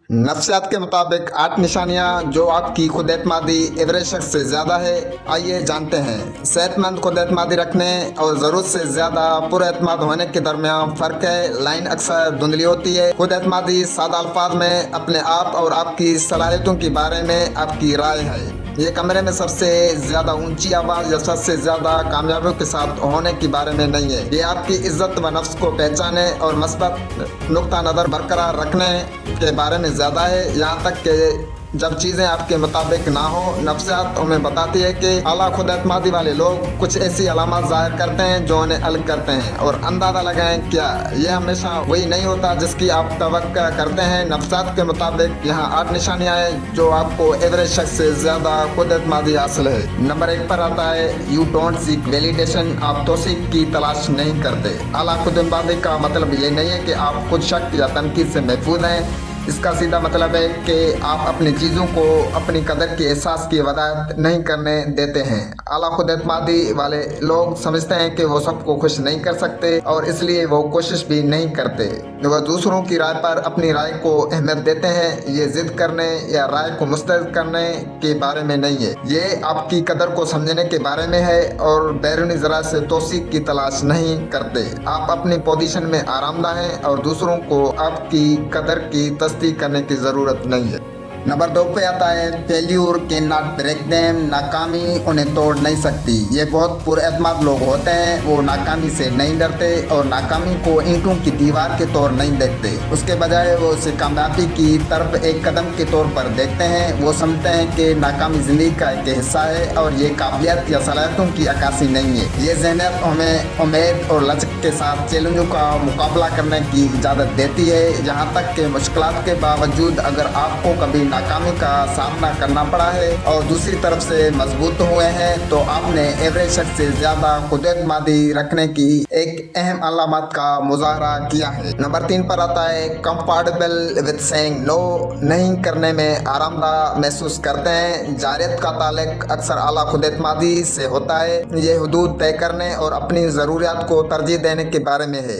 नफ्सियात के मुताबिक 8 निशानियां जो आपकी खुद एतमादी एवरेज शख्स से ज़्यादा है। आइए जानते हैं। सेहतमंद खुद एतमादी रखने और ज़रूरत से ज़्यादा पुरएतमाद होने के दरमियान फ़र्क है। लाइन अक्सर धुंधली होती है। खुद एतमादी सादा अल्फाज में अपने आप और आपकी सलाहियतों के बारे में आपकी राय है। ये कमरे में सबसे ज़्यादा ऊंची आवाज़ या सबसे ज़्यादा कामयाबियों के साथ होने के बारे में नहीं है। ये आपकी इज्जत व नफ्स को पहचाने और मस्बत नुक्ता नज़र बरकरार रखने के बारे में ज़्यादा है। यहाँ तक कि जब चीज़ें आपके मुताबिक ना हो। नफ्सियात हमें बताती है कि आला खुद एतमादी वाले लोग कुछ ऐसी अलामत ज़ाहिर करते हैं जो उन्हें अलग करते हैं। और अंदाज़ा लगाएं क्या यह हमेशा वही नहीं होता जिसकी आप तवक्का करते हैं। नफ्सियात के मुताबिक यहाँ 8 निशानियाँ हैं जो आपको एवरेज शख्स से ज़्यादा खुद एतमादी हासिल है। नंबर 1 पर आता है यू डोंट सीक वैलिडेशन। आप तौसीक की तलाश नहीं करते। आला खुद एतमादी का मतलब ये नहीं है कि आप खुद शक या तनकीद से महफूज हैं। इसका सीधा मतलब है कि आप अपनी चीज़ों को अपनी कदर के एहसास की वदाहत नहीं करने देते हैं। आला खुद एतमादी वाले लोग समझते हैं कि वो सबको खुश नहीं कर सकते और इसलिए वो कोशिश भी नहीं करते। वह दूसरों की राय पर अपनी राय को अहमियत देते हैं। ये जिद करने या राय को मुस्तरद करने के बारे में नहीं है। ये आपकी कदर को समझने के बारे में है और बैरूनी ज़रा से तौसीक की तलाश नहीं करते। आप अपनी पोजीशन में आरामदा हैं और दूसरों को आपकी कदर की तस्दीक करने की ज़रूरत नहीं है। नंबर 2 पे आता है failure can not break them. नाकामी उन्हें तोड़ नहीं सकती। ये बहुत पुरएतमाद लोग होते हैं। वो नाकामी से नहीं डरते और नाकामी को ईंटों की दीवार के तौर नहीं देखते। उसके बजाय वो उसे कामयाबी की तरफ एक कदम के तौर पर देखते हैं। वो समझते हैं कि नाकामी ज़िंदगी का एक हिस्सा है और ये काबिलियत या सलाहियतों की अक्कासी नहीं है। ये ज़हनियत हमें उम्मीद और लचक के साथ चैलेंजों का मुकाबला करने की इजाज़त देती है। यहाँ तक कि मुश्किलात के बावजूद अगर आपको कभी नाकामी का सामना करना पड़ा है और दूसरी तरफ से मजबूत हुए हैं तो आपने एवरेज शख्स से ज़्यादा खुद एतमादी रखने की एक अहम अलामत का मुजाहरा किया है। नंबर 3 पर आता है कंफर्टेबल विद सेइंग नो। नहीं करने में आरामदाह महसूस करते हैं। जारियत का ताल्लुक अक्सर आला खुद एतमादी से होता है। ये हुदूद तय करने और अपनी ज़रूरियात को तरजीह देने के बारे में है।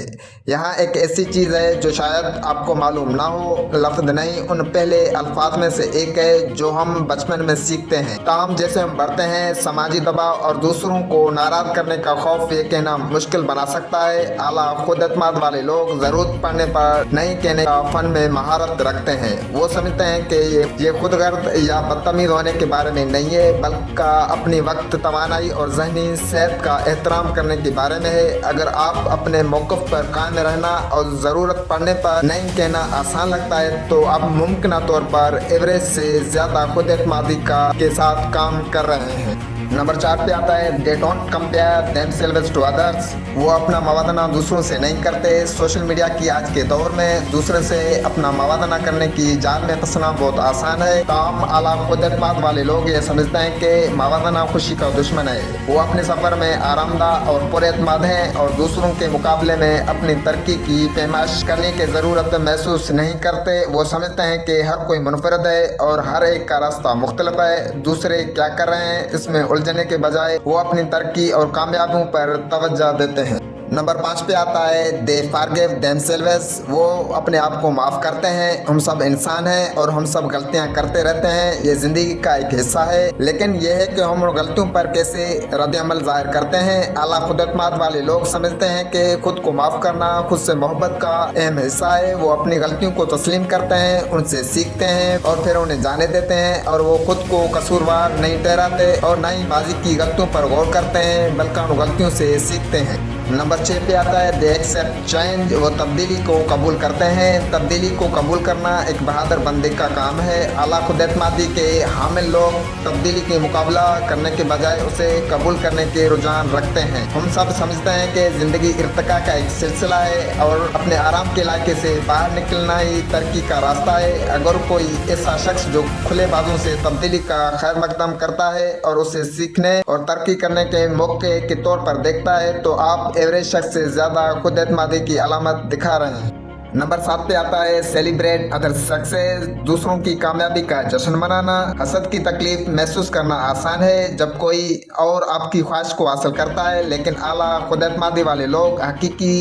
यहाँ एक ऐसी चीज़ है जो शायद आपको मालूम ना हो। लफ्ज़ नहीं, उन पहले अल्फाज में से एक है जो हम बचपन में सीखते हैं। ताहम जैसे हम बढ़ते हैं समाजी दबाव और दूसरों को नाराज करने का खौफ ये कहना मुश्किल बना सकता है। आला खुद एतमाद वाले लोग ज़रूरत पड़ने पर नहीं कहने का फन में महारत रखते हैं। वो समझते हैं कि ये खुदगर्द या बदतमीज होने के बारे में नहीं है बल्कि अपनी वक्त तवानाई और जहनी सेहत का एहतराम करने के बारे में है। अगर आप अपने मौक़िफ़ पर कायम रहना और ज़रूरत पड़ने पर नहीं कहना आसान लगता है तो आप मुमकिन तौर पर एवरेज से ज़्यादा खुद एतमादी के साथ काम कर रहे हैं। नंबर 4 पे आता है they don't compare themselves to others. वो अपना मवादना दूसरों से नहीं करते। सोशल मीडिया की आज के दौर में दूसरे से अपना मवादना करने की जाल में फंसना बहुत आसान है। ताहम आला खुद एतमाद वाले लोग ये समझते हैं कि मवादना खुशी का दुश्मन है। वो अपने सफ़र में आरामदाह और पुरएतमाद हैं और दूसरों के मुकाबले में अपनी तरक्की की पैमाइश करने की ज़रूरत महसूस नहीं करते। वो समझते हैं कि हर कोई मुनफरद है और हर एक का रास्ता मुख्तलिफ है। दूसरे क्या कर रहे हैं इसमें उलझने के बजाय वो अपनी तरक्की और कामयाबियों पर तवज्जो देते हैं। नंबर 5 पे आता है दे फॉरगिव देमसेल्व्स। वो अपने आप को माफ़ करते हैं। हम सब इंसान हैं और हम सब गलतियां करते रहते हैं। ये ज़िंदगी का एक हिस्सा है। लेकिन यह है कि हम गलतियों पर कैसे रद्द-ए-अमल ज़ाहिर करते हैं। आला खुद एतमाद वाले लोग समझते हैं कि खुद को माफ़ करना खुद से मोहब्बत का अहम हिस्सा है। वो अपनी गलतियों को तस्लीम करते हैं, उनसे सीखते हैं और फिर उन्हें जाने देते हैं। और वो खुद को कसूरवार नहीं ठहराते और न ही माजी की गलतियों पर गौर करते हैं बल्कि उन गलतियों से सीखते हैं। नंबर 6 पे आता है दे एक्सेप्ट चेंज। वो तब्दीली को कबूल करते हैं। तब्दीली को कबूल करना एक बहादुर बंदे का काम है। आला खुद एतमादी के हामिल लोग तब्दीली के मुकाबला करने के बजाय उसे कबूल करने के रुझान रखते हैं। हम सब समझते हैं कि ज़िंदगी इर्तिका का एक सिलसिला है और अपने आराम के इलाके से बाहर निकलना ही तरक्की का रास्ता है। अगर कोई ऐसा शख्स जो खुले बाजों से तब्दीली का खैर मकदम करता है और उसे सीखने और तरक्की करने के मौके के तौर पर देखता है तो आप एवरेज शख्स से ज़्यादा खुद एतमादी की अलामत दिखा रहे हैं। नंबर 7 पे आता है सेलिब्रेट अदर सक्सेस। दूसरों की कामयाबी का जश्न मनाना। हसद की तकलीफ महसूस करना आसान है जब कोई और आपकी ख्वाहिश को हासिल करता है, लेकिन आला खुद एतमादी वाले लोग हकीकी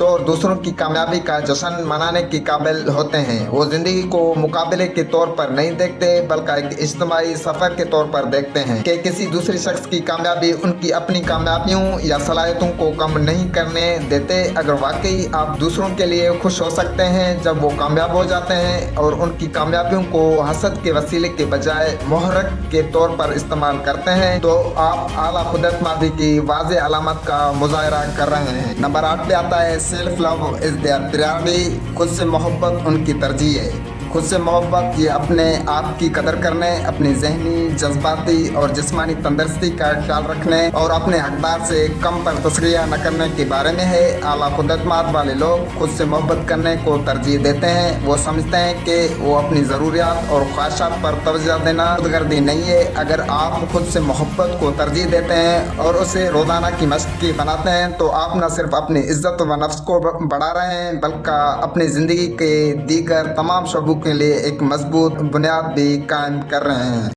तो दूसरों की कामयाबी का जश्न मनाने के काबिल होते हैं। वो ज़िंदगी को मुकाबले के तौर पर नहीं देखते बल्कि एक इज्तिमाई सफ़र के तौर पर देखते हैं कि किसी दूसरे शख्स की कामयाबी उनकी अपनी कामयाबियों या सलाहियतों को कम नहीं करने देते। अगर वाकई आप दूसरों के लिए खुश हो सकते हैं जब वो कामयाब हो जाते हैं और उनकी कामयाबियों को हसद के वसीले के बजाय मुहर्रिक के तौर पर इस्तेमाल करते हैं तो आप आला खुदएतमादी की वाज़ेह अलामत का मुज़ाहरा कर रहे हैं। नंबर 8 पे आता है self love is there priority. खुद से मोहब्बत उनकी तरजीह है। खुद से मोहब्बत ये अपने आप की कदर करने, अपनी जहनी, जज्बाती और जिस्मानी तंदुरुस्ती का ख्याल रखने और अपने हकदार से कम पर तस्खिया न करने के बारे में है। आला खुदएतमाद वाले लोग खुद से मोहब्बत करने को तरजीह देते हैं। वो समझते हैं कि वो अपनी ज़रूरियात और ख्वाहिशात पर तवज्जो देना खुदगर्दी नहीं है। अगर आप खुद से मोहब्बत को तरजीह देते हैं और उसे रोज़ाना की मशक़ बनाते हैं तो आप न सिर्फ अपनी इज़्ज़त व नफ्स को बढ़ा रहे हैं बल्कि अपनी ज़िंदगी के दीगर तमाम शोबों के लिए एक मजबूत बुनियाद भी कायम कर रहे हैं।